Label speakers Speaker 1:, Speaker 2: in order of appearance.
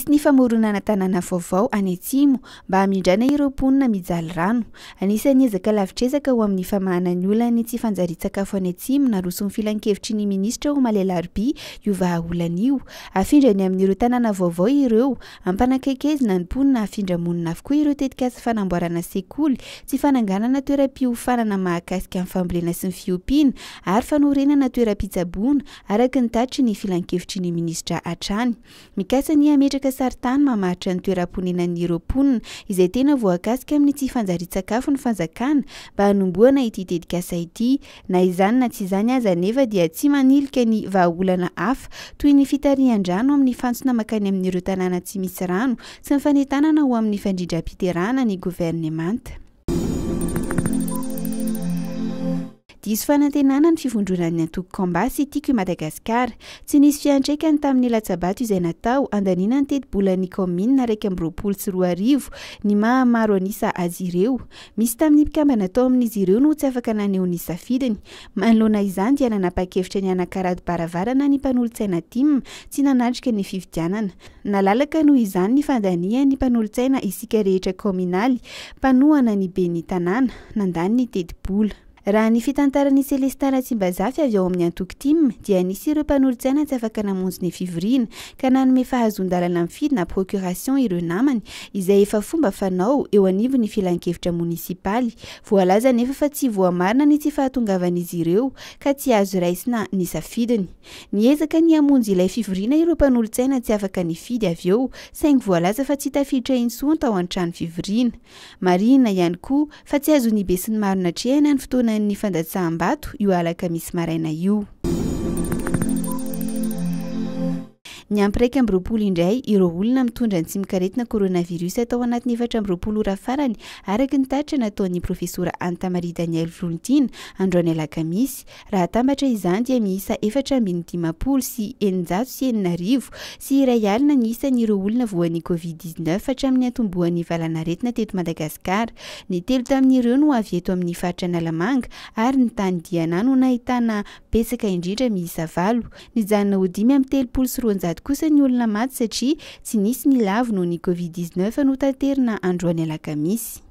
Speaker 1: Misy ny famoronana tanàna vaovao any Atsimo mba hamindrana ireo mponina mijaly rano. Anisan'ny ezaka lavitrezaka ho amin'ny famahana ny olana ny tsy fanjarian-tsakafo any Atsimo naroso ny filan-kevitry ny minisitra ho Malelaharby io vahaolana io. Afindrany amin'ireo tanàna vaovao ireo, ampanakaikezina ny mponina afindra monina avokoa ireo tetikasa fanamboarana sekoly, tsy fananganana toeram-piofanana mahakasika amin'ny fambolena sy ny fiompiana ary fanorenana toeram-pitsaboana araka ny tatry ny filan-kevitry ny minisitra hatrany. Mikasa ny ametraka saritany mamaritra ny toeram-ponenan'ireo mponina izay tena voakasika amin'ny tsy fanjarian-tsakafo ny fanjakana mba hanomboana ity tetikasa ity. Na izany na tsy izany aza nefa dia tsy manilika ny vahaolana hafa toy ny fitarihan-drano amin'ny fantsona makany amin'ireo tanàna tsy misy rano sy ny fanentanana ho amin'ny fandrindram-piterahana ny governemanta. Diso fanantenana ny fivondronan'ny antoko Kambasy tiako i Madagasikara. Tsy nisy fiantraikany tamin'ny latsabato izay natao andaniana ny teti-bolan'ny komina 124 ny mahamaro anisa azy ireo. Misy tamin'ny mpikambana tao amin'izy ireo no tsy afaka naneho ny safidiny. Manoloana izany dia nanapa-kevitra ny anakarado-baravarana ny mpanolontsaina TIM tsy nanatrika ny fifidianana. Nalalaka noho izany ny fandaniha ny mpanolontsaina isika rehetra kominaly, mpanohana ny ben'ny tanàna, nandany ny teti-bola. Raha ny fitantaran'ny Selestana Tsimbazafy avy ao amin'ny antoko TIM dia nisy ireo mpanolontsaina tsy afaka namonjy ny fivoriana ka nanome fahazon-dalana mifidy na procuration ireo namany izay efa fomba fanao eo anivon'ny filan-kevitra munisipaly. Voalaza nefa fa tsy voamarina ny tsy fahatongavan'izy ireo ka tsy azo raisina ny safidiny. Niezaka ny hamonjy ilay fivoriana ireo mpanolontsaina tsy afaka nifidy avy eo saingy voalaza fa tsy tafiditra intsony tao an-trano fivoriana. Marina ihany koa fa tsy azo nibe sy ny marina trehany any fotoana ny fandatsaham-bato io alakamisy maraina io. Ny ampy 20 indray ireo olona mitondra ny tsy mikaretina coronavirus atao anatin'ny 20 ora farany araka ny tatra nataon'ny profesora Anta Maria Daniel Volontina androany alakamisy. Raha tambatra izany dia miisa 450 sy 909 sy 1 alina ny isan'ireo olona voan'ny COVID-19 hatramin'ny atombohan'ny valanaretina teto Madagasikara. Ny 3 tamin'ireo no avy eto amin'ny faritra Analamanga ary ny tany Diana no nahitana betsaka indrindra miisa 8. Nijanona ho 5 kosa ny olona maty satria tsy nisy ny lavo noho ny COVID-19 no tanterina androany alakamisy.